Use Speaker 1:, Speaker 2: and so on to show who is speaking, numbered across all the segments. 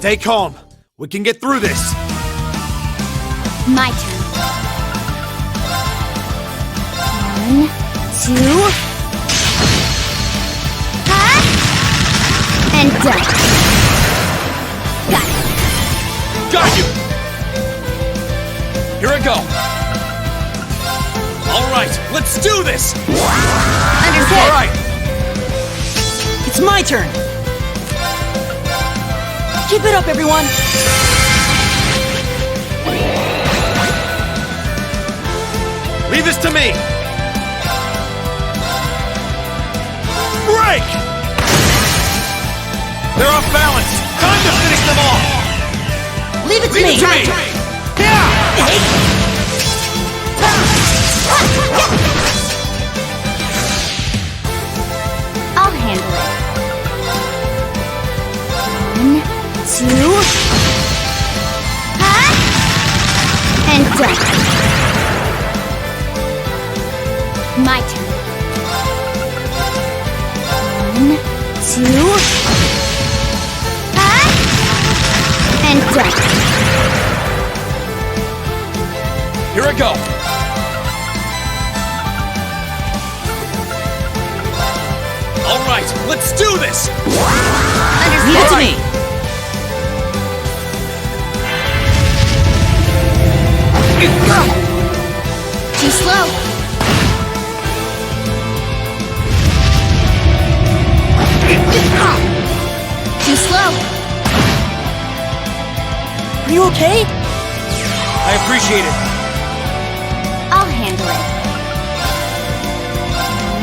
Speaker 1: Stay calm. We can get through this.
Speaker 2: My turn. 1, 2. Huh? And done. Got it.
Speaker 1: Got you! Here I go. All right, let's do this!
Speaker 2: Understood.
Speaker 1: All right,
Speaker 3: It's my turn! Keep it up, everyone!
Speaker 1: leave this to me. Break! They're off balance. Time to finish them off.
Speaker 3: Leave it to
Speaker 1: Leave
Speaker 3: me!
Speaker 1: it to me.
Speaker 2: I'll handle it. 1, 2. Huh? And done. My turn. 1, 2. Huh? And done.
Speaker 1: Here I go. All right, let's do this.
Speaker 3: Leave it to me!
Speaker 2: Too slow. Too slow.
Speaker 3: Are you okay?
Speaker 1: I appreciate it.
Speaker 2: I'll handle it.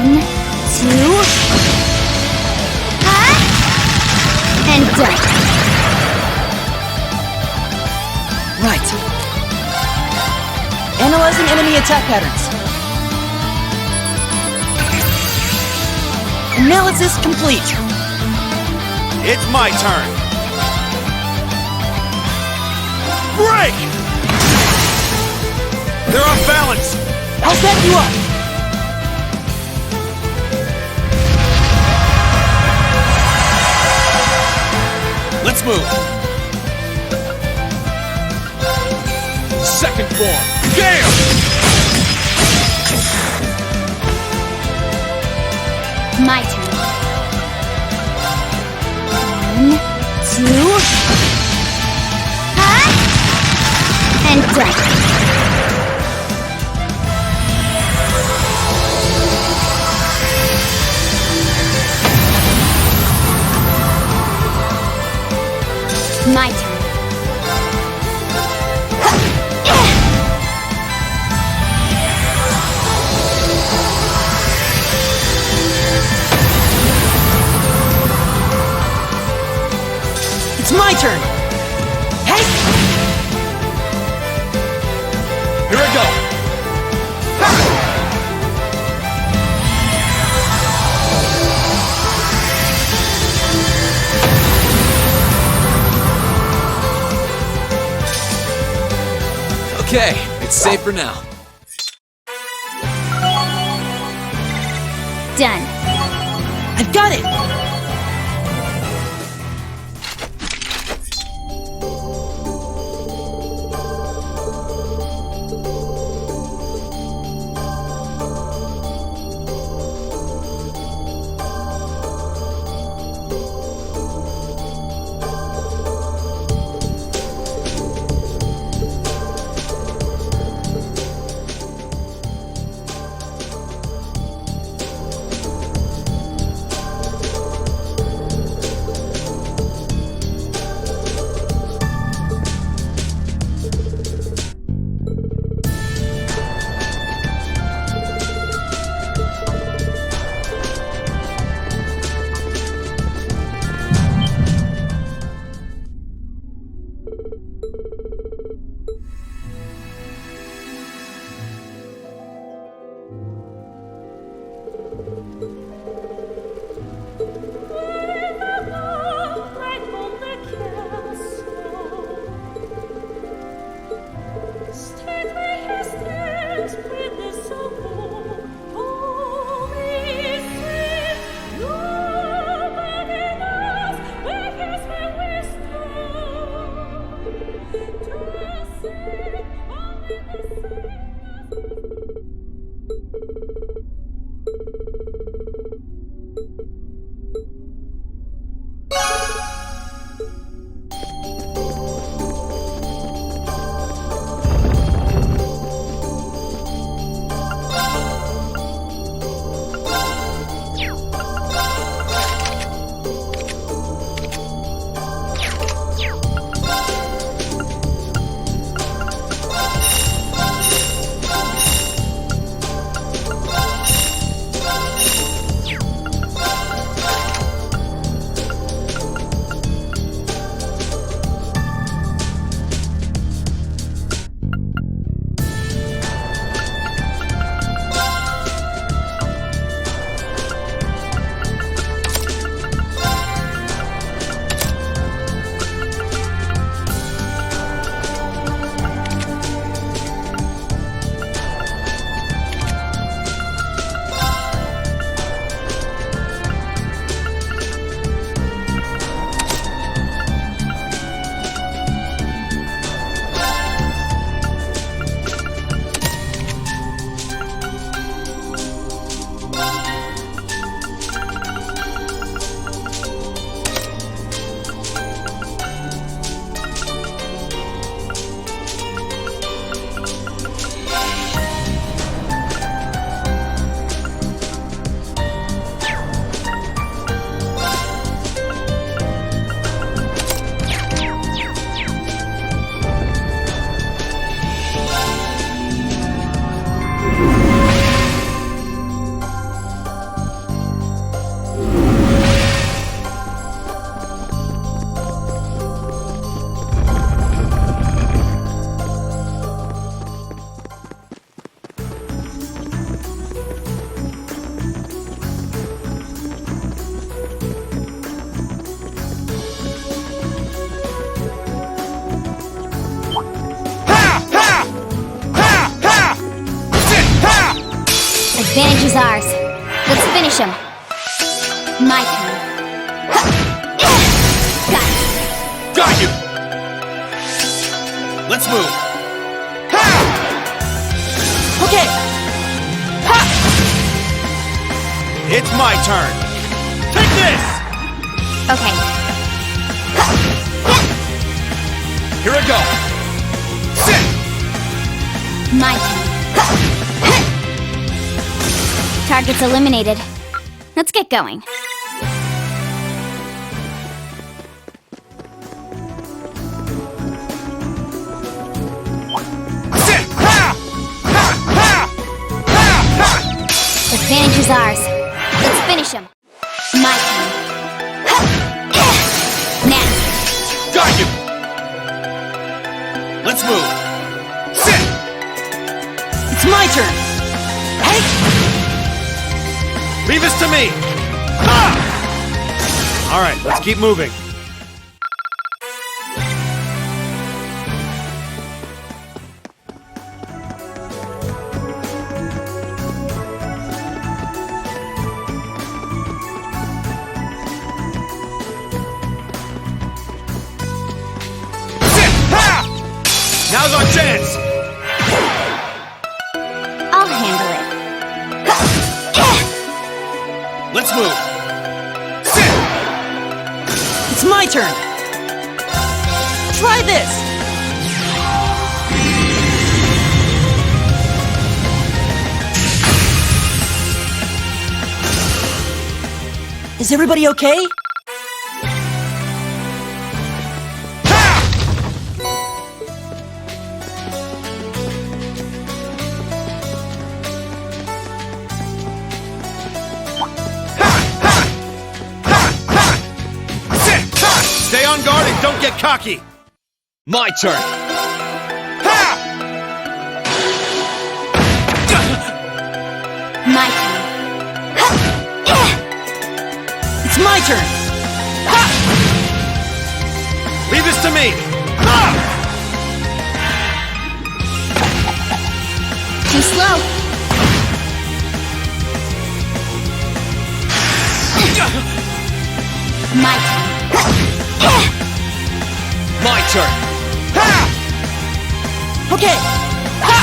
Speaker 2: 1, 2. Huh? And done.
Speaker 3: Right. Analyzing enemy attack patterns. Analysis complete.
Speaker 1: It's my turn. Break! They're off balance.
Speaker 3: I'll back you up.
Speaker 1: Let's move. Second form. Gale!
Speaker 2: My turn. 1, 2. Huh? And done. My turn.
Speaker 3: It's my turn. Hey!
Speaker 1: Here I go. Okay, it's safe for now.
Speaker 2: Done.
Speaker 3: I've got it!
Speaker 2: finish him. My turn. Got it.
Speaker 1: Got you! Let's move! Ha!
Speaker 3: Okay. Ha!
Speaker 1: It's my turn! Take this!
Speaker 2: Okay.
Speaker 1: Here I go! Sit!
Speaker 2: My turn. Target's eliminated. Let's get going.
Speaker 1: Sit! Ha! Ha! Ha! Ha! Ha!
Speaker 2: Advantage is ours. Let's finish him. My turn. Now.
Speaker 1: Got you! Let's move! Sit!
Speaker 3: It's my turn. Hey!
Speaker 1: Leave this to me! Ha! All right, let's keep moving. Sit! Ha! Now's our chance!
Speaker 2: I'll handle it.
Speaker 1: Let's move! Sit!
Speaker 3: It's my turn. Try this. Is everybody okay?
Speaker 1: Stay on guard and don't get cocky! My turn! Ha!
Speaker 2: My turn.
Speaker 3: It's my turn. Ha!
Speaker 1: Leave this to me! Ha!
Speaker 2: Too slow. My turn.
Speaker 1: My turn! Ha!
Speaker 3: Okay. Ha!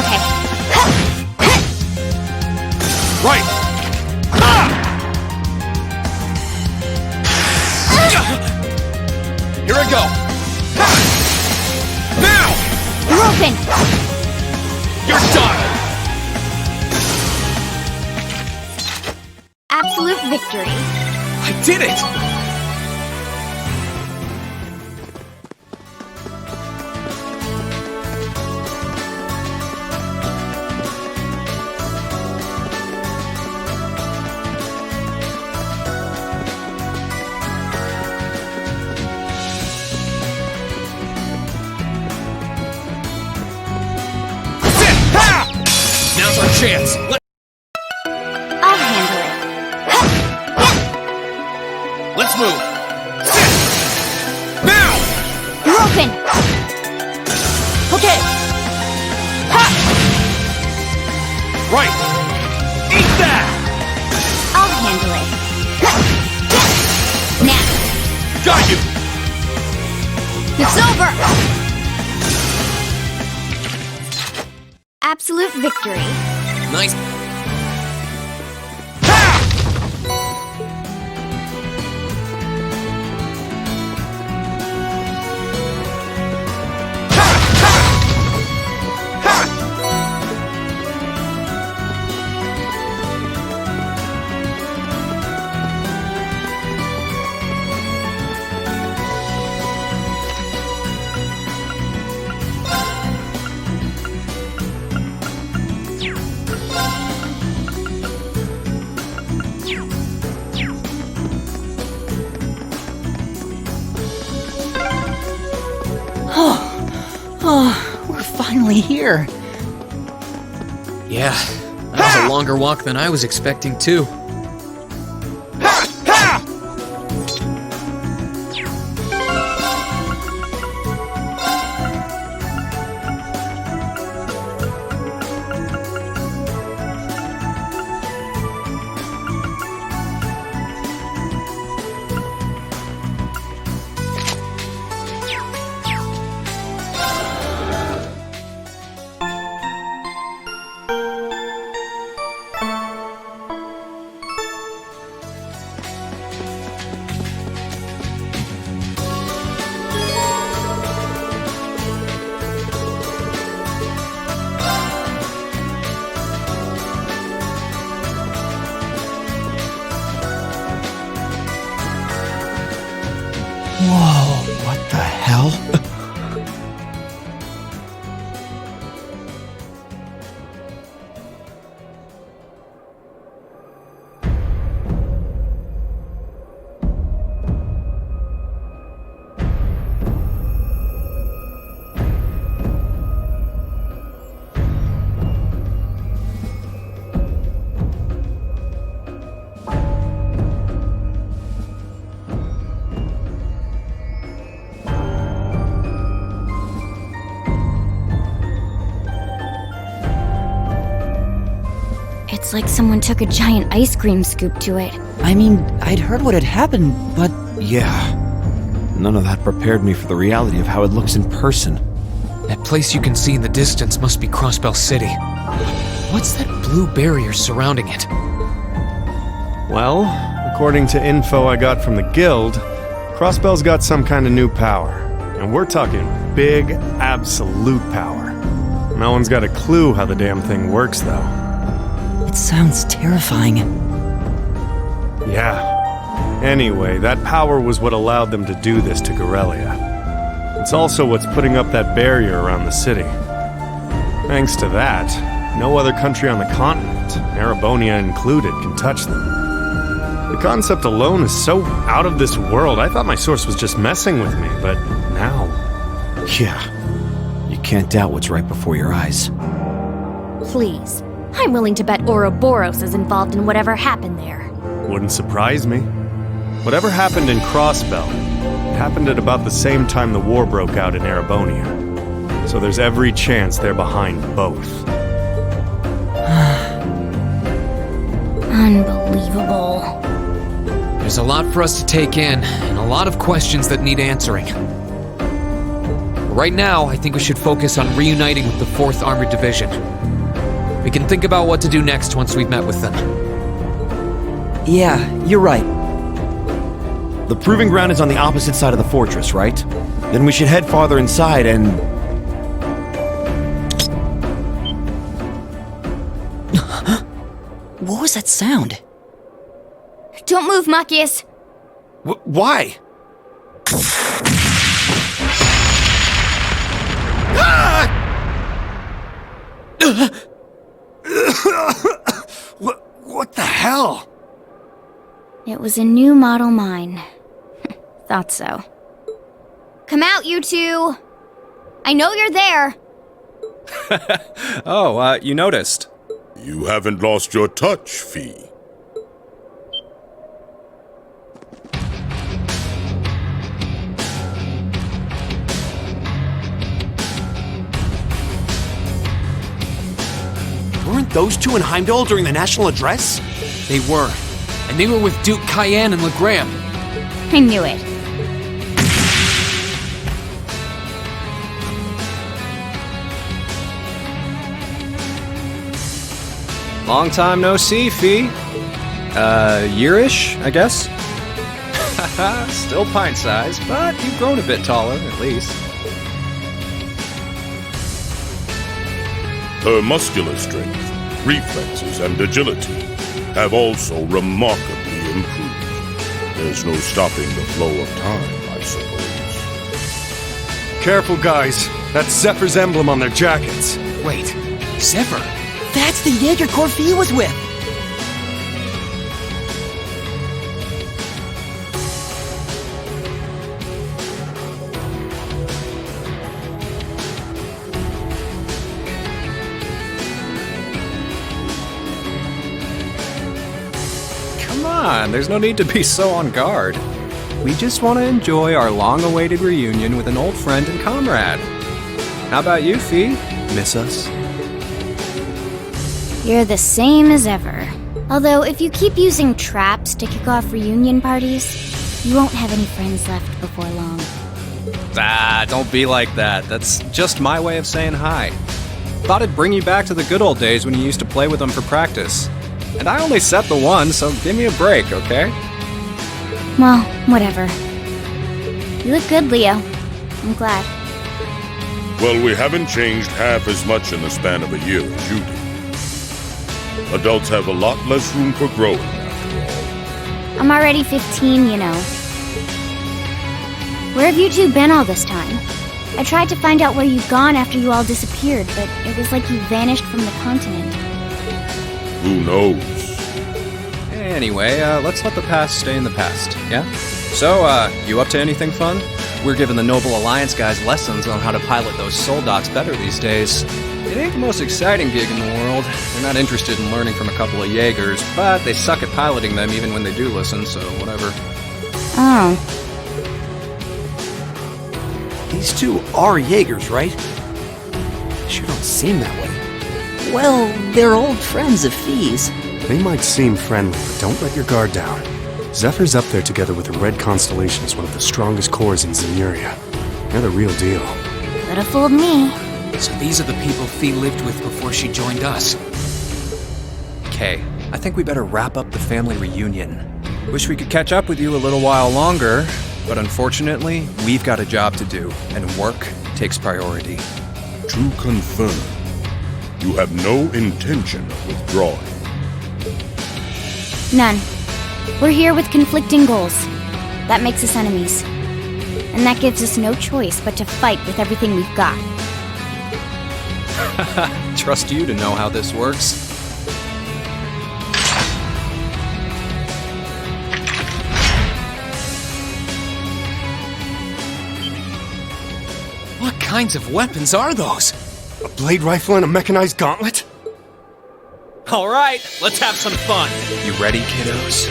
Speaker 2: Okay.
Speaker 1: Right! Ha! Here I go! Ha! Now!
Speaker 2: You're open.
Speaker 1: You're done!
Speaker 2: Absolute victory.
Speaker 1: I did it! Sit! Ha! Now's our chance!
Speaker 2: I'll handle it.
Speaker 1: Let's move! Sit! Now!
Speaker 2: You're open.
Speaker 3: Okay. Ha!
Speaker 1: Right! Eat that!
Speaker 2: I'll handle it. Now.
Speaker 1: Got you!
Speaker 2: It's over. Absolute victory.
Speaker 1: Nice.
Speaker 3: Oh, we're finally here.
Speaker 4: Yeah, that was a longer walk than I was expecting, too.
Speaker 2: Looks like someone took a giant ice cream scoop to it.
Speaker 3: I mean, I'd heard what had happened, but
Speaker 1: Yeah. None of that prepared me for the reality of how it looks in person.
Speaker 4: That place you can see in the distance must be Crossbell City. What's that blue barrier surrounding it?
Speaker 5: Well, according to info I got from the guild, Crossbell's got some kind of new power. And we're talking big, absolute power. No one's got a clue how the damn thing works, though.
Speaker 3: it sounds terrifying.
Speaker 5: Yeah. Anyway, that power was what allowed them to do this to Gorelia. It's also what's putting up that barrier around the city. Thanks to that, no other country on the continent, Erebonia included, can touch them. The concept alone is so out of this world, I thought my source was just messing with me, but now...
Speaker 1: Yeah. You can't doubt what's right before your eyes.
Speaker 2: Please. I'm willing to bet Ouroboros is involved in whatever happened there.
Speaker 5: Wouldn't surprise me. Whatever happened in Crossbell happened at about the same time the war broke out in Erebonia. So there's every chance they're behind both.
Speaker 2: Unbelievable.
Speaker 4: There's a lot for us to take in, and a lot of questions that need answering. Right now, I think we should focus on reuniting with the 4th Armored Division. We can think about what to do next once we've met with them.
Speaker 3: Yeah, you're right.
Speaker 1: The proving ground is on the opposite side of the fortress, right? Then we should head farther inside and...
Speaker 3: What was that sound?
Speaker 2: Don't move, Machias.
Speaker 1: Why? What the hell?
Speaker 2: It was a new model mine. Thought so. Come out, you two! I know you're there!
Speaker 6: Oh, you noticed.
Speaker 7: You haven't lost your touch, Fee.
Speaker 1: Weren't those two in Heimdall during the national address?
Speaker 4: They were. And they were with Duke Cayenne and Legrand.
Speaker 2: I knew it.
Speaker 6: Long time no see, Fee. Yearish, I guess? Still pint-sized, but you've grown a bit taller, at least.
Speaker 7: Her muscular strength, reflexes, and agility have also remarkably improved. There's no stopping the flow of time, I suppose.
Speaker 5: Careful, guys. That's Zephyr's emblem on their jackets.
Speaker 4: Wait, Zephyr?
Speaker 3: That's the Jaeger Corps Fee was with!
Speaker 6: Come on, there's no need to be so on guard. We just want to enjoy our long-awaited reunion with an old friend and comrade. How about you, Fee? Miss us?
Speaker 2: You're the same as ever. Although, if you keep using traps to kick off reunion parties, you won't have any friends left before long.
Speaker 6: Ah, don't be like that. That's just my way of saying hi. Thought it'd bring you back to the good old days when you used to play with them for practice. And I only set the one, so give me a break, okay?
Speaker 2: Well, whatever. You look good, Leo. I'm glad.
Speaker 7: Well, we haven't changed half as much in the span of a year as you did. Adults have a lot less room for growing, after all.
Speaker 2: I'm already 15, you know. Where have you two been all this time? I tried to find out where you'd gone after you all disappeared, but it was like you vanished from the continent.
Speaker 7: Who knows?
Speaker 6: Anyway, let's let the past stay in the past, yeah? So, you up to anything fun? We're giving the Noble Alliance guys lessons on how to pilot those Soldats better these days. It ain't the most exciting gig in the world. They're not interested in learning from a couple of Jaegers, but they suck at piloting them even when they do listen, so whatever.
Speaker 2: Oh.
Speaker 1: These two are Jaegers, right? They sure don't seem that way.
Speaker 3: Well, they're old friends of Fee's.
Speaker 5: They might seem friendly, but don't let your guard down. Zephyr's up there together with the Red Constellation as one of the strongest corps in Zemuria. They're the real deal.
Speaker 2: Could have fooled me.
Speaker 4: So these are the people Fee lived with before she joined us.
Speaker 6: Okay, I think we better wrap up the family reunion. Wish we could catch up with you a little while longer, but unfortunately, we've got a job to do, and work takes priority.
Speaker 7: To confirm, you have no intention of withdrawing.
Speaker 2: None. We're here with conflicting goals. That makes us enemies. And that gives us no choice but to fight with everything we've got.
Speaker 6: Trust you to know how this works.
Speaker 4: What kinds of weapons are those?
Speaker 5: A blade rifle and a mechanized gauntlet?
Speaker 4: All right, let's have some fun.
Speaker 6: You ready, kiddos?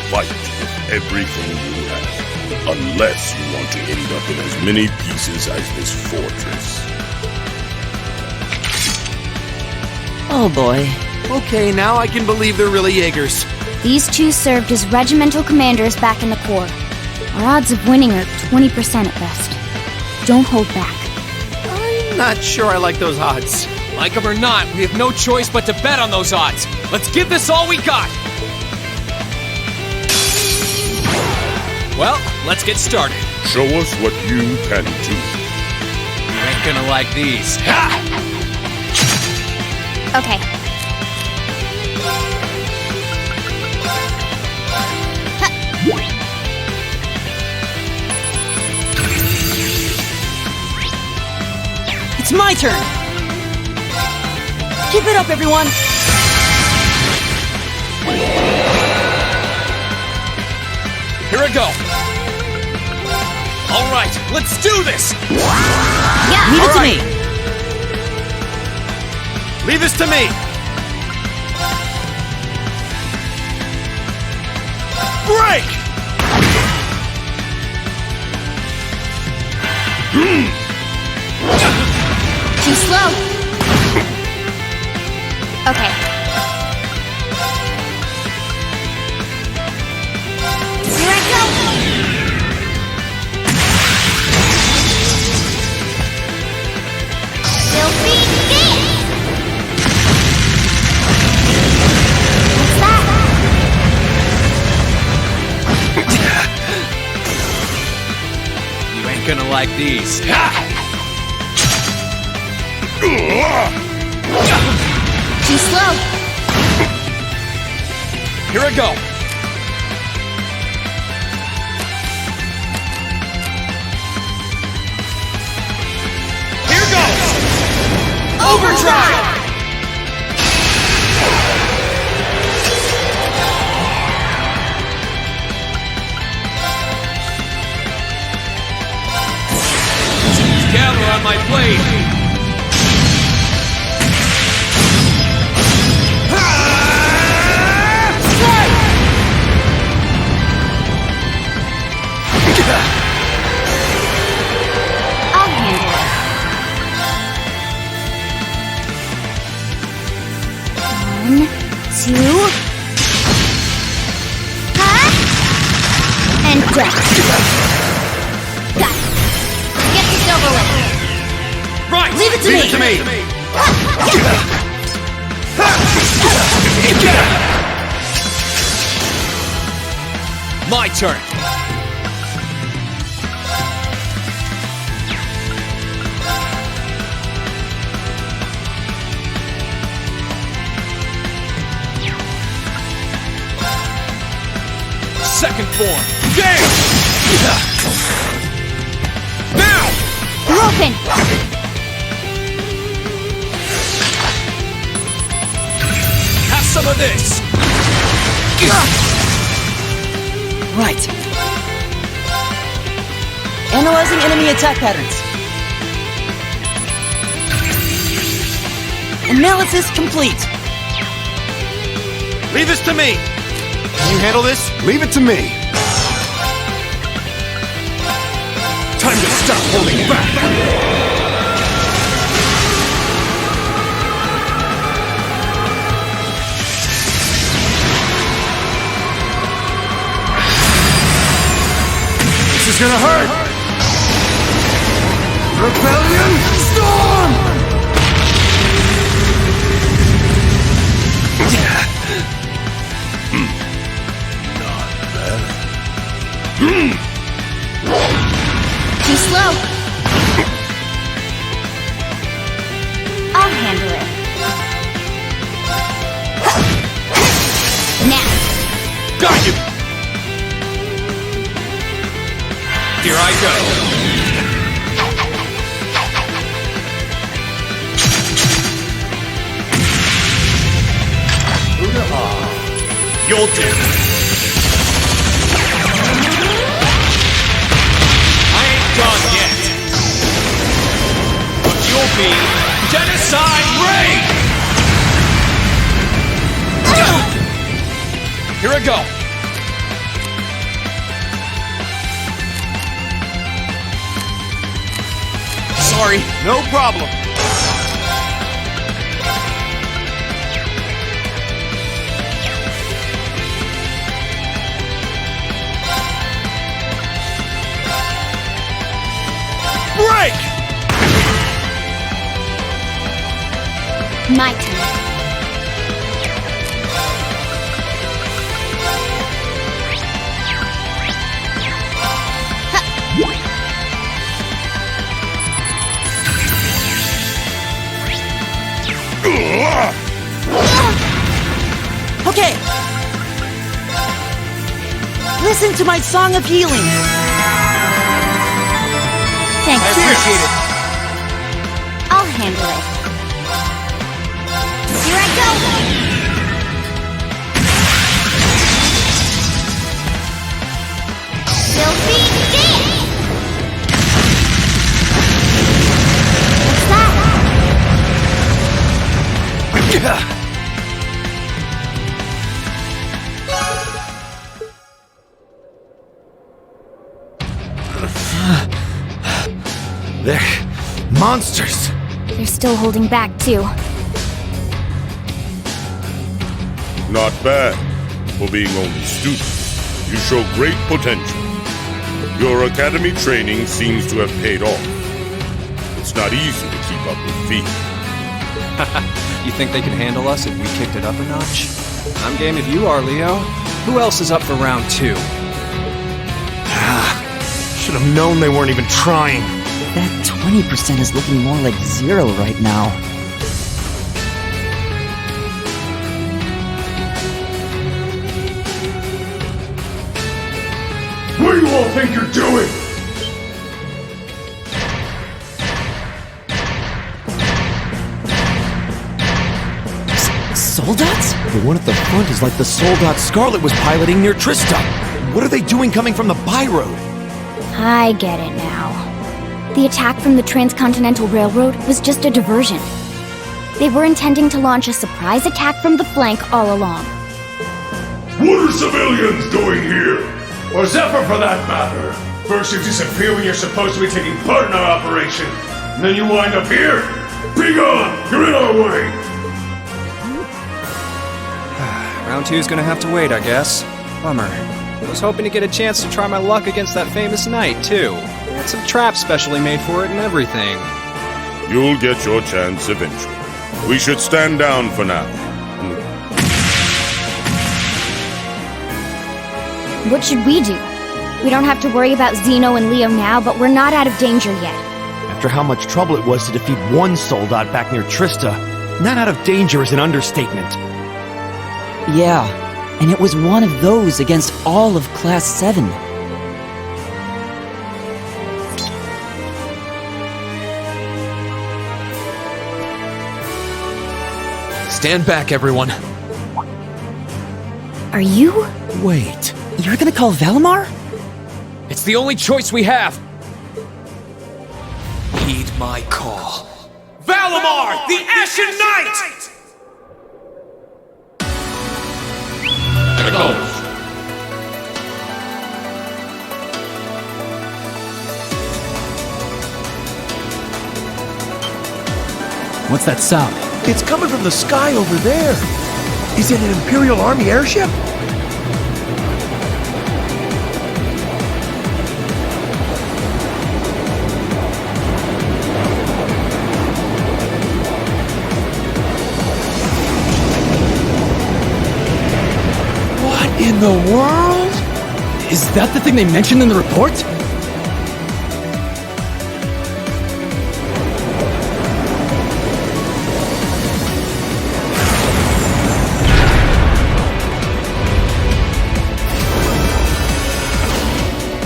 Speaker 7: Fight with everything you have, unless you want to end up in as many pieces as this fortress.
Speaker 3: Oh boy.
Speaker 1: Okay, now I can believe they're really Jaegers.
Speaker 2: These two served as regimental commanders back in the Corps. Our odds of winning are 20% at best. Don't hold back.
Speaker 1: I'm not sure I like those odds.
Speaker 4: Like them or not, we have no choice but to bet on those odds. Let's give this all we got. Well, let's get started.
Speaker 7: Show us what you can do.
Speaker 4: You ain't gonna like these. Ha!
Speaker 2: Okay.
Speaker 3: It's my turn! Keep it up, everyone!
Speaker 4: Here we go. All right, let's do this.
Speaker 2: Yeah!
Speaker 3: Leave it to
Speaker 1: right.
Speaker 3: me!
Speaker 1: Leave this to me! Break!
Speaker 2: Too slow. Okay. Here I go! Filthy feet! What's that?
Speaker 4: You ain't gonna like these.
Speaker 2: Too slow.
Speaker 4: Here we go. Here goes. Overdrive. Gather on my blade.
Speaker 2: I'll handle it. One, two. Huh? And death. Got it. Get this over with.
Speaker 4: Right.
Speaker 3: Leave it to
Speaker 1: Leave it to me!
Speaker 4: My turn. Second form. Game! Now!
Speaker 2: Broken.
Speaker 4: Have some of this!
Speaker 3: Right. Analyzing enemy attack patterns. Analysis complete.
Speaker 1: Leave this to me! Can you handle this?
Speaker 5: Leave it to me!
Speaker 1: Time to stop holding back!
Speaker 5: is gonna hurt! Rebellion Storm!
Speaker 2: Too slow. I'll handle it. Now.
Speaker 4: Got you! Here I go. You'll do. I ain't done yet. But you'll be Genocide Ray! Here I go. Sorry.
Speaker 1: No problem.
Speaker 4: Break!
Speaker 2: My turn.
Speaker 3: Okay. Listen to my song of healing.
Speaker 2: Thanks.
Speaker 4: I appreciate it.
Speaker 2: I'll handle it. Here I go! Filthy dance! What's that?
Speaker 1: They're monsters.
Speaker 2: They're still holding back, too.
Speaker 7: Not bad. For being only students, you show great potential. Your academy training seems to have paid off. It's not easy to keep up with V.
Speaker 6: You think they can handle us if we kicked it up a notch? I'm game if you are, Leo. Who else is up for round 2?
Speaker 1: Should have known they weren't even trying.
Speaker 3: That 20% is looking more like 0 right now.
Speaker 7: What do you all think you're doing?
Speaker 3: Soldats?
Speaker 1: The one at the front is like the Soldat Scarlet was piloting near Trista. What are they doing coming from the by-road?
Speaker 2: I get it now. The attack from the Transcontinental Railroad was just a diversion. They were intending to launch a surprise attack from the flank all along.
Speaker 7: What are civilians doing here? Or Zephyr for that matter? First you disappear when you're supposed to be taking part in our operation, and then you wind up here? Be gone! You're in our way!
Speaker 6: Round 2 is gonna have to wait, I guess. Bummer. I was hoping to get a chance to try my luck against that famous knight, too. I had some traps specially made for it and everything.
Speaker 7: You'll get your chance eventually. We should stand down for now.
Speaker 2: What should we do? We don't have to worry about Zeno and Leo now, but we're not out of danger yet.
Speaker 1: After how much trouble it was to defeat one Soldat back near Trista, not out of danger is an understatement.
Speaker 3: Yeah, and it was one of those against all of Class 7.
Speaker 4: Stand back, everyone.
Speaker 2: Are you?
Speaker 1: Wait.
Speaker 3: You're gonna call Valimar?
Speaker 4: It's the only choice we have. Heed my call. Valimar, the Ashen Knight!
Speaker 7: There it goes.
Speaker 8: What's that sound?
Speaker 1: It's coming from the sky over there. Is it an Imperial Army airship?
Speaker 8: In the world? Is that the thing they mentioned in the report?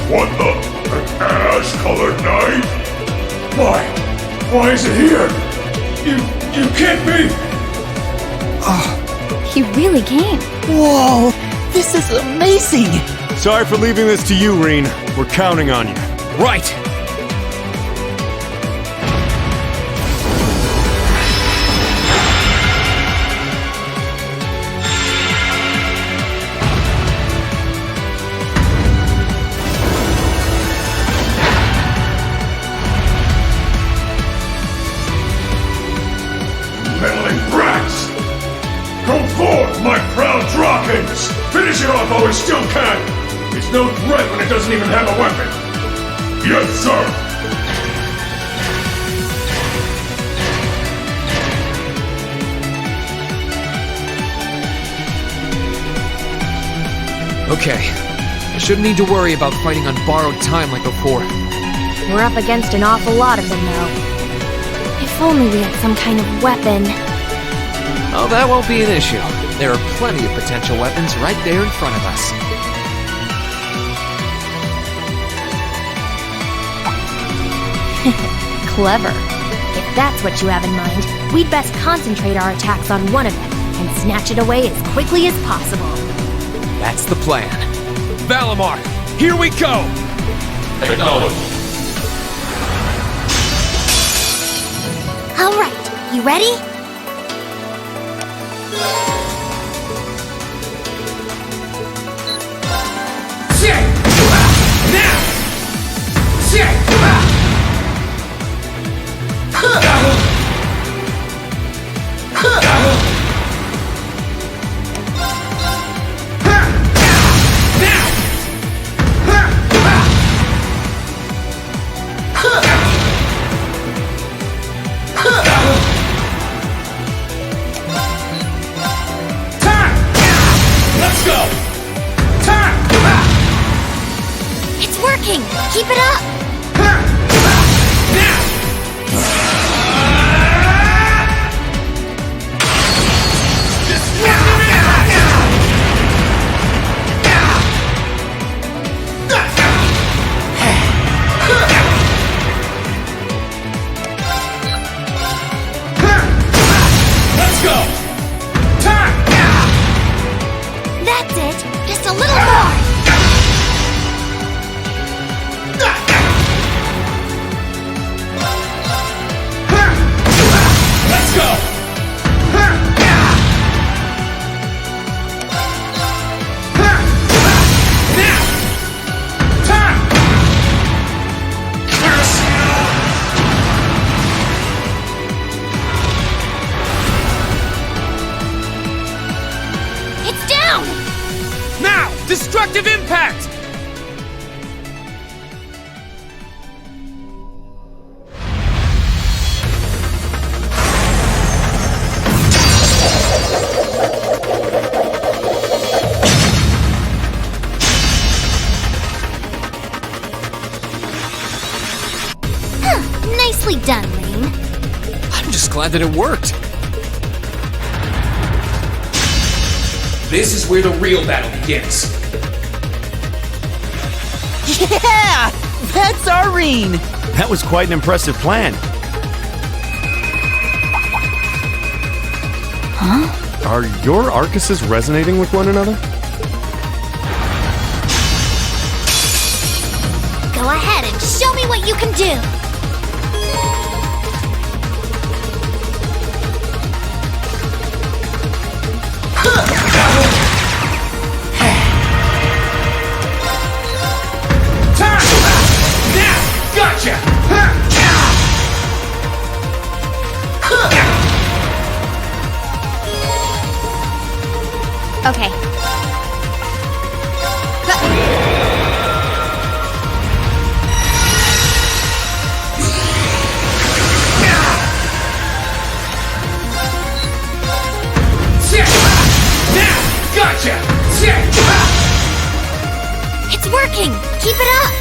Speaker 7: What the? An ash-colored knight? Why is it here? You can't be!
Speaker 2: He really came.
Speaker 3: Whoa! This is amazing!
Speaker 5: Sorry for leaving this to you, Reen. We're counting on you.
Speaker 4: Right!
Speaker 7: Meddling brats! Come forth, my proud Drakons! Finish it off while we still can! It's no threat when it doesn't even have a weapon! Yes, sir!
Speaker 4: Okay. I shouldn't need to worry about fighting on borrowed time like before.
Speaker 2: We're up against an awful lot of them, though. If only we had some kind of weapon.
Speaker 4: Oh, that won't be an issue. There are plenty of potential weapons right there in front of us.
Speaker 9: Clever. If that's what you have in mind, we'd best concentrate our attacks on one of them and snatch it away as quickly as possible.
Speaker 4: That's the plan. Valimar, here we go!
Speaker 7: Acknowledge.
Speaker 9: All right, you ready?
Speaker 2: It's working! Keep it up!
Speaker 9: That's it! Just a little more!
Speaker 2: It's down!
Speaker 4: Now! Destructive impact!
Speaker 2: Nicely done, Lane.
Speaker 4: I'm just glad that it worked. This is where the real battle begins.
Speaker 3: Yeah! That's Irene!
Speaker 1: That was quite an impressive plan.
Speaker 5: Are your Arcuses resonating with one another?
Speaker 2: Go ahead and show me what you can do!
Speaker 9: Okay.
Speaker 7: Gotcha!
Speaker 2: working! Keep it up!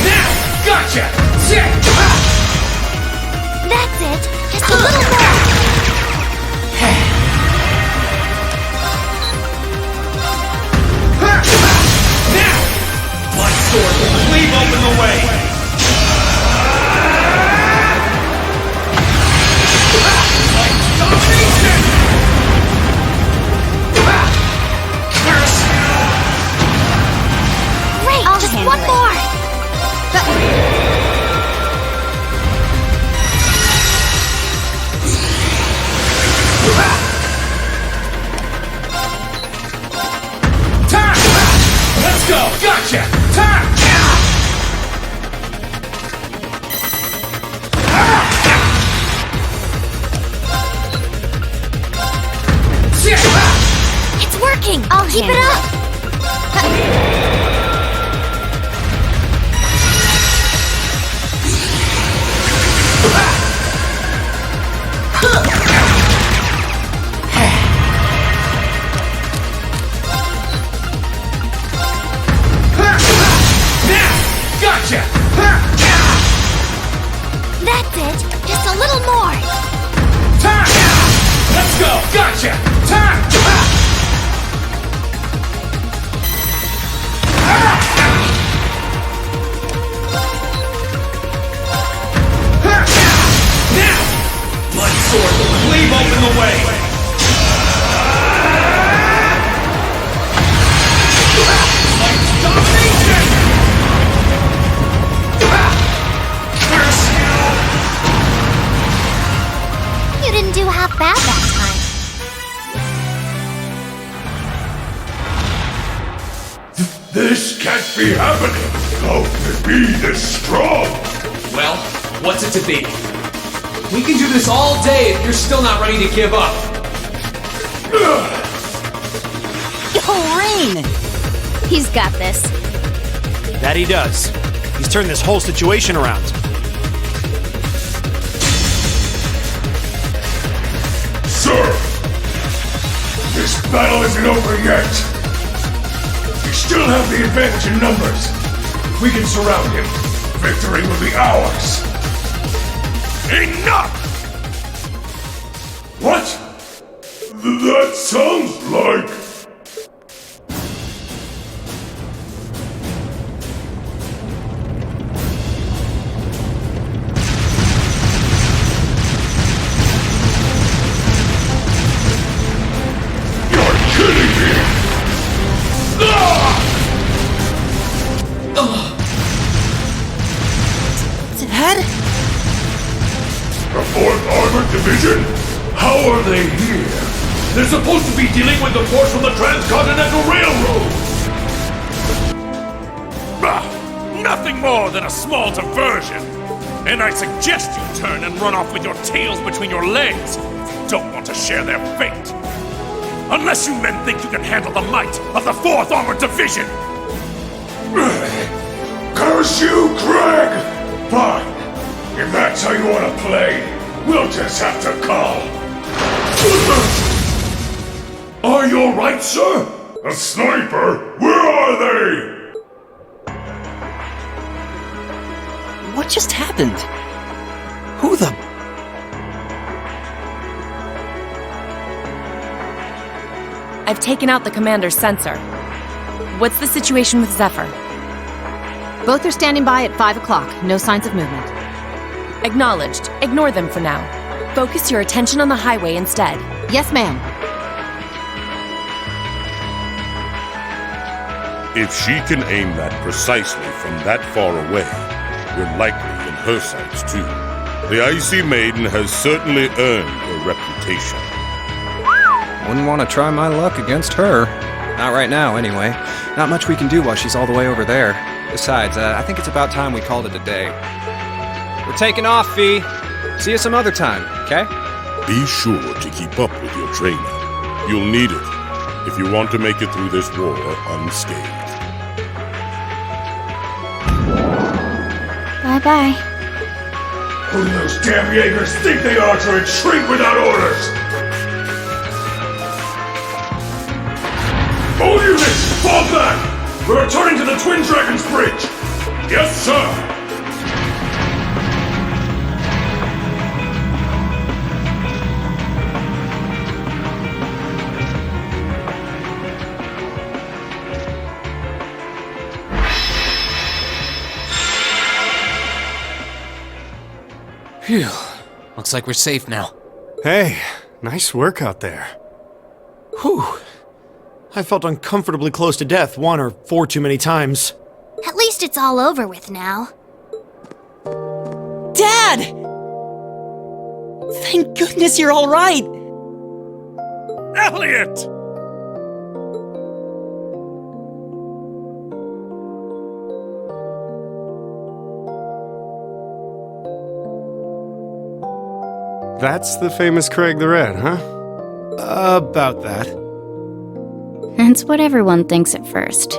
Speaker 7: Now! Gotcha!
Speaker 2: That's it! Just a little more!
Speaker 7: Now! My sword will cleave open the way!
Speaker 2: Great! Just one more!
Speaker 7: Time! Let's go! Gotcha! Time!
Speaker 2: It's working! I'll keep it up!
Speaker 7: Now! Gotcha!
Speaker 2: That's it! Just a little more!
Speaker 7: Time! Let's go! Gotcha! Time! Now! My sword will cleave open the way! Light domination!
Speaker 2: You didn't do half bad that time.
Speaker 7: This can't be happening! How can it be this strong?
Speaker 4: Well, what's it to be? We can do this all day if you're still not ready to give up.
Speaker 3: Oh, Rain!
Speaker 2: He's got this.
Speaker 1: That he does. He's turned this whole situation around.
Speaker 7: Sir! This battle isn't over yet! We still have the advantage in numbers. If we can surround him, victory will be ours. Enough! What? That sounds like... You're kidding me!
Speaker 3: Dad?
Speaker 7: The 4th Armored Division? How are they here? They're supposed to be dealing with the force from the Transcontinental Railroad! Nothing more than a small diversion. And I suggest you turn and run off with your tails between your legs. Don't want to share their fate. Unless you men think you can handle the might of the 4th Armored Division! Curse you, Craig! Fine. If that's how you want to play, we'll just have to call. Are you alright, sir? A sniper? Where are they?
Speaker 3: What just happened? Who the...
Speaker 10: I've taken out the commander's sensor. What's the situation with Zephyr?
Speaker 9: Both are standing by at 5 o'clock. No signs of movement.
Speaker 10: Acknowledged. Ignore them for now. Focus your attention on the highway instead.
Speaker 9: Yes, ma'am.
Speaker 11: If she can aim that precisely from that far away, we're likely in her sights too. The Icy Maiden has certainly earned her reputation.
Speaker 6: Wouldn't want to try my luck against her. Not right now, anyway. Not much we can do while she's all the way over there. Besides, I think it's about time we called it a day. We're taking off, Fee. See you some other time, okay?
Speaker 11: Be sure to keep up with your training. You'll need it if you want to make it through this war unscathed.
Speaker 2: Bye-bye.
Speaker 7: Who do those damn Jaegers think they are to retreat without orders? All units, fall back! We're returning to the Twin Dragons Bridge! Yes, sir!
Speaker 4: Phew. Looks like we're safe now.
Speaker 5: Hey, nice work out there.
Speaker 1: Whew. I felt uncomfortably close to death 1 or 4 too many times.
Speaker 2: At least it's all over with now.
Speaker 3: Dad! Thank goodness you're all right!
Speaker 11: Elliot!
Speaker 5: That's the famous Craig the Red, huh?
Speaker 1: About that.
Speaker 2: That's what everyone thinks at first.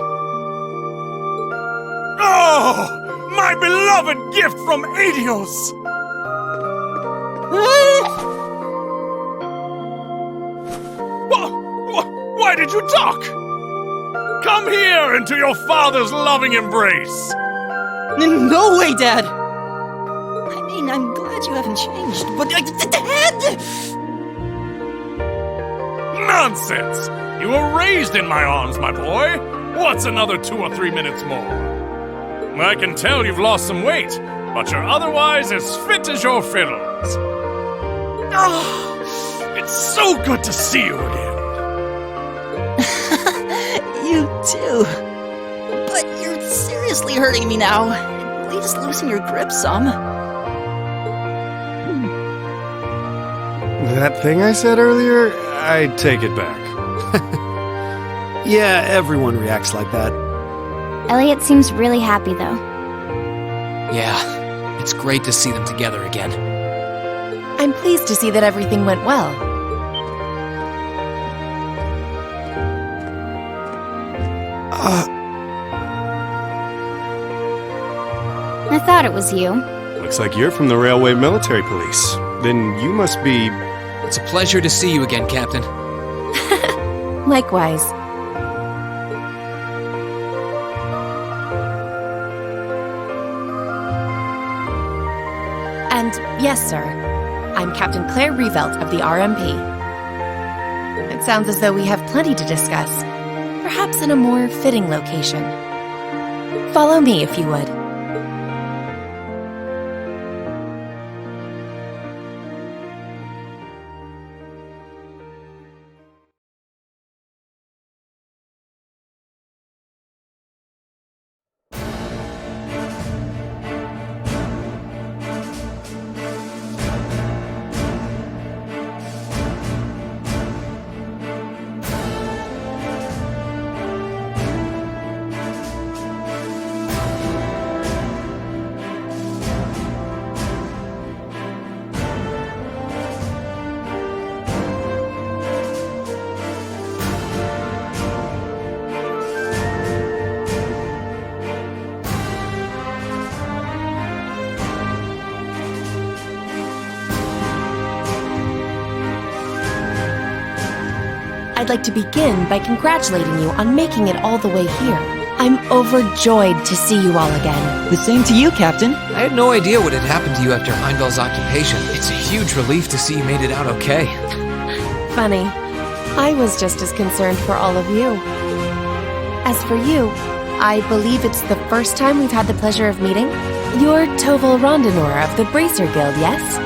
Speaker 11: Oh! My beloved gift from Adios! Why did you talk? Come here into your father's loving embrace!
Speaker 3: No way, Dad! I mean, I'm glad you haven't changed, but Dad!
Speaker 11: Nonsense! You were raised in my arms, my boy! What's another 2 or 3 minutes more? I can tell you've lost some weight, but you're otherwise as fit as your fiddles. Oh, it's so good to see you again.
Speaker 3: You too. But you're seriously hurting me now. Please loosen your grip some.
Speaker 5: That thing I said earlier, I take it back.
Speaker 1: Yeah, everyone reacts like that.
Speaker 2: Elliot seems really happy, though.
Speaker 4: Yeah, it's great to see them together again.
Speaker 10: I'm pleased to see that everything went well.
Speaker 2: I thought it was you.
Speaker 5: Looks like you're from the Railway Military Police. Then you must be...
Speaker 4: It's a pleasure to see you again, Captain.
Speaker 10: Likewise. And yes, sir, I'm Captain Claire Revelt of the RMP. It sounds as though we have plenty to discuss, perhaps in a more fitting location. Follow me, if you would. I'd like to begin by congratulating you on making it all the way here. I'm overjoyed to see you all again.
Speaker 3: The same to you, Captain.
Speaker 4: I had no idea what had happened to you after Heimdall's occupation. It's a huge relief to see you made it out okay.
Speaker 10: Funny. I was just as concerned for all of you. As for you, I believe it's the first time we've had the pleasure of meeting. You're Toval Rondinor of the Bracer Guild, yes?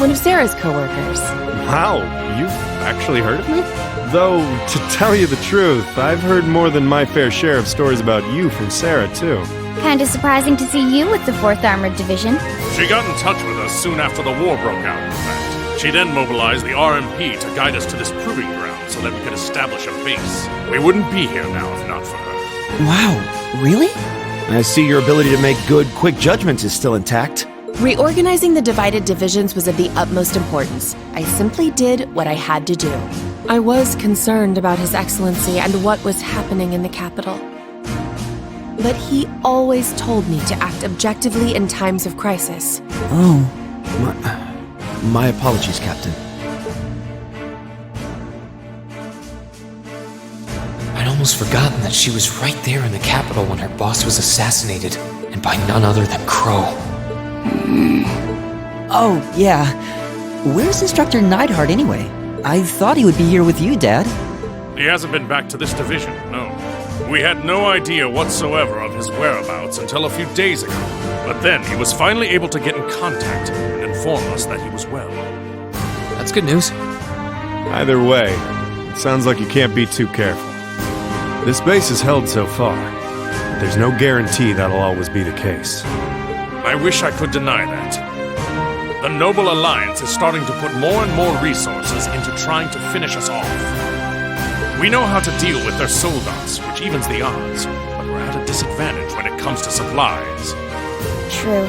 Speaker 10: One of Sarah's co-workers.
Speaker 5: Wow, you've actually heard of me? Though, to tell you the truth, I've heard more than my fair share of stories about you from Sarah, too.
Speaker 2: Kinda surprising to see you with the 4th Armored Division.
Speaker 11: She got in touch with us soon after the war broke out, in fact. She then mobilized the RMP to guide us to this proving ground so that we could establish a base. We wouldn't be here now if not for her.
Speaker 3: Wow, really?
Speaker 1: I see your ability to make good, quick judgments is still intact.
Speaker 10: Reorganizing the divided divisions was of the utmost importance. I simply did what I had to do. I was concerned about His Excellency and what was happening in the capital. But he always told me to act objectively in times of crisis.
Speaker 3: Oh.
Speaker 1: My apologies, Captain.
Speaker 4: I'd almost forgotten that she was right there in the capital when her boss was assassinated, and by none other than Crow.
Speaker 3: Oh, yeah. Where's Instructor Neidhart anyway? I thought he would be here with you, Dad.
Speaker 11: He hasn't been back to this division, no. We had no idea whatsoever of his whereabouts until a few days ago. But then he was finally able to get in contact and inform us that he was well.
Speaker 4: That's good news.
Speaker 5: Either way, it sounds like you can't be too careful. This base is held so far, but there's no guarantee that'll always be the case.
Speaker 11: I wish I could deny that. The Noble Alliance is starting to put more and more resources into trying to finish us off. We know how to deal with their soldats, which evens the odds, but we're at a disadvantage when it comes to supplies.
Speaker 2: True.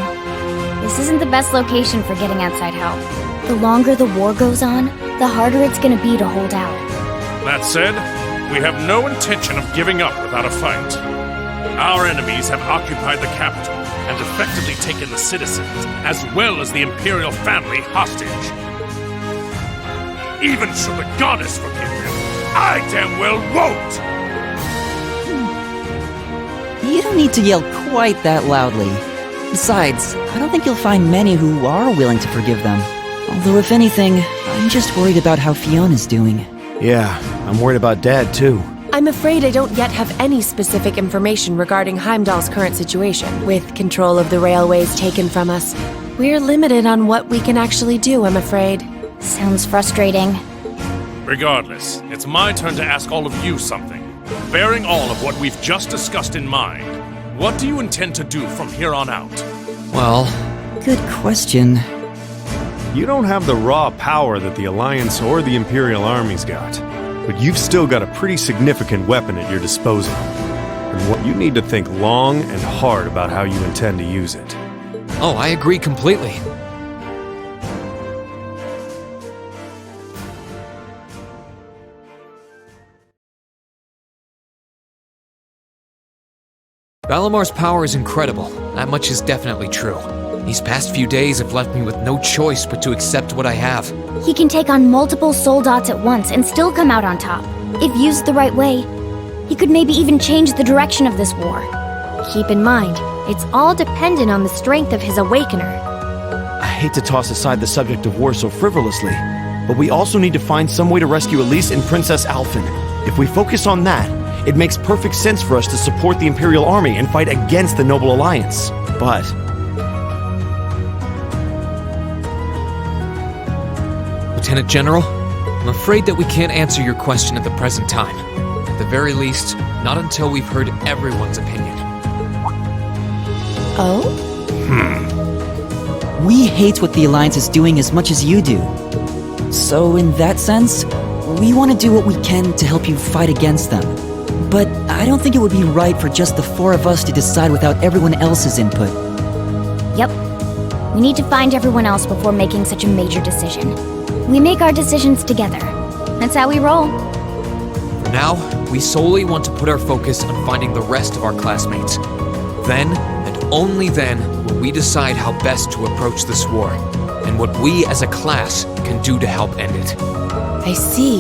Speaker 2: This isn't the best location for getting outside help. The longer the war goes on, the harder it's gonna be to hold out.
Speaker 11: That said, we have no intention of giving up without a fight. Our enemies have occupied the capital and effectively taken the citizens, as well as the Imperial family, hostage. Even should the goddess forgive them, I damn well won't!
Speaker 3: You don't need to yell quite that loudly. Besides, I don't think you'll find many who are willing to forgive them. Although if anything, I'm just worried about how Fiona's doing.
Speaker 1: Yeah, I'm worried about Dad, too.
Speaker 10: I'm afraid I don't yet have any specific information regarding Heimdall's current situation. With control of the railways taken from us, we're limited on what we can actually do, I'm afraid.
Speaker 2: Sounds frustrating.
Speaker 11: Regardless, it's my turn to ask all of you something. Bearing all of what we've just discussed in mind, what do you intend to do from here on out?
Speaker 4: Well,
Speaker 3: Good question.
Speaker 5: You don't have the raw power that the Alliance or the Imperial armies got, but you've still got a pretty significant weapon at your disposal. And what you need to think long and hard about how you intend to use it.
Speaker 4: oh, I agree completely. Valamar's power is incredible. That much is definitely true. These past few days have left me with no choice but to accept what I have.
Speaker 2: He can take on multiple soldats at once and still come out on top. If used the right way, he could maybe even change the direction of this war.
Speaker 9: Keep in mind, it's all dependent on the strength of his Awakener.
Speaker 1: I hate to toss aside the subject of war so frivolously, but we also need to find some way to rescue Elise and Princess Alphen. If we focus on that, it makes perfect sense for us to support the Imperial Army and fight against the Noble Alliance. But
Speaker 4: Lieutenant General, I'm afraid that we can't answer your question at the present time. At the very least, not until we've heard everyone's opinion.
Speaker 10: Oh?
Speaker 3: We hate what the Alliance is doing as much as you do. So in that sense, we want to do what we can to help you fight against them. But I don't think it would be right for just the four of us to decide without everyone else's input.
Speaker 2: Yep. We need to find everyone else before making such a major decision. We make our decisions together. That's how we roll.
Speaker 4: For now, we solely want to put our focus on finding the rest of our classmates. Then, and only then, will we decide how best to approach this war, and what we as a class can do to help end it.
Speaker 10: I see.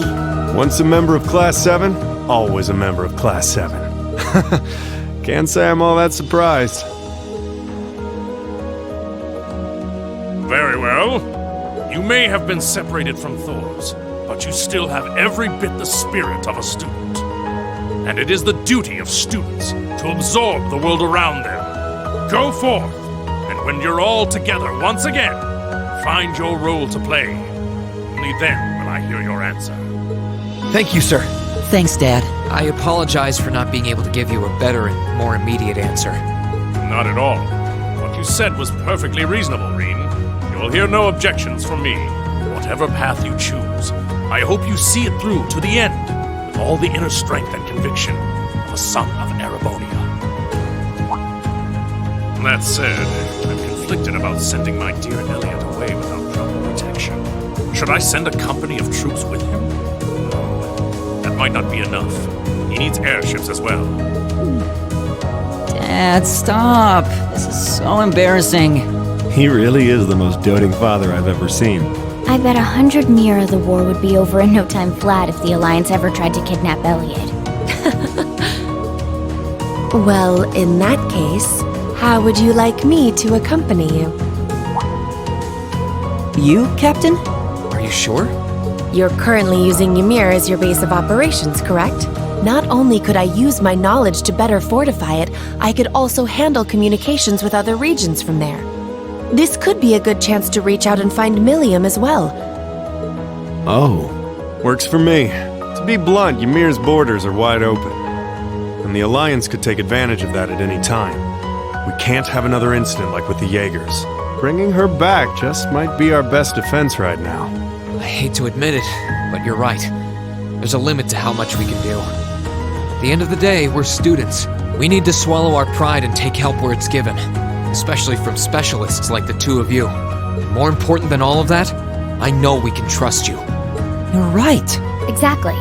Speaker 5: Once a member of Class 7, always a member of Class 7. Can't say I'm all that surprised.
Speaker 11: Very well. You may have been separated from Thors, but you still have every bit the spirit of a student. And it is the duty of students to absorb the world around them. Go forth, and when you're all together once again, find your role to play. Only then will I hear your answer.
Speaker 1: thank you, sir.
Speaker 3: Thanks, Dad.
Speaker 4: I apologize for not being able to give you a better and more immediate answer.
Speaker 11: Not at all. What you said was perfectly reasonable, Reen. You'll hear no objections from me. Whatever path you choose, I hope you see it through to the end, with all the inner strength and conviction of a son of Erebonia. That said, I'm conflicted about sending my dear Elliot away without proper protection. Should I send a company of troops with him? No, that might not be enough. He needs airships as well.
Speaker 3: Dad, stop. This is so embarrassing.
Speaker 5: He really is the most doting father I've ever seen.
Speaker 2: I bet 100 Mira the war would be over in no time flat if the Alliance ever tried to kidnap Elliot.
Speaker 10: Well, in that case, how would you like me to accompany you?
Speaker 3: You, Captain?
Speaker 4: Are you sure?
Speaker 10: You're currently using Ymir as your base of operations, correct? Not only could I use my knowledge to better fortify it, I could also handle communications with other regions from there. This could be a good chance to reach out and find Millium as well.
Speaker 5: Oh, works for me. To be blunt, Ymir's borders are wide open, and the Alliance could take advantage of that at any time. We can't have another incident like with the Jaegers. Bringing her back just might be our best defense right now.
Speaker 4: I hate to admit it, but you're right. There's a limit to how much we can do. At the end of the day, we're students. We need to swallow our pride and take help where it's given, especially from specialists like the two of you. More important than all of that, I know we can trust you.
Speaker 3: You're right.
Speaker 2: Exactly.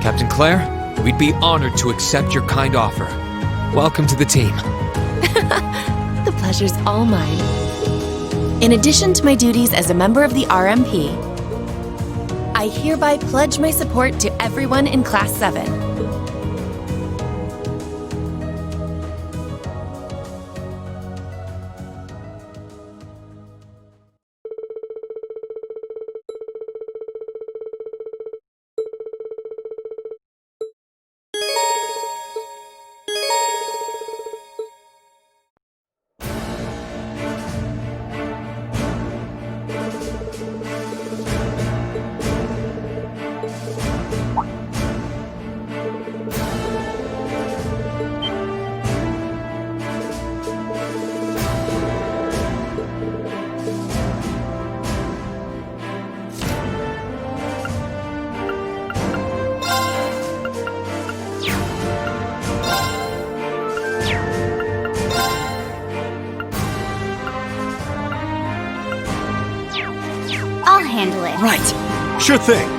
Speaker 4: Captain Claire, we'd be honored to accept your kind offer. Welcome to the team.
Speaker 10: The pleasure's all mine. In addition to my duties as a member of the RMP, I hereby pledge my support to everyone in Class 7.
Speaker 2: I'll handle it.
Speaker 3: Right.
Speaker 5: Sure thing.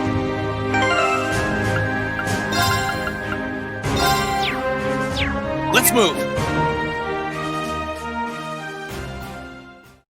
Speaker 1: Let's move.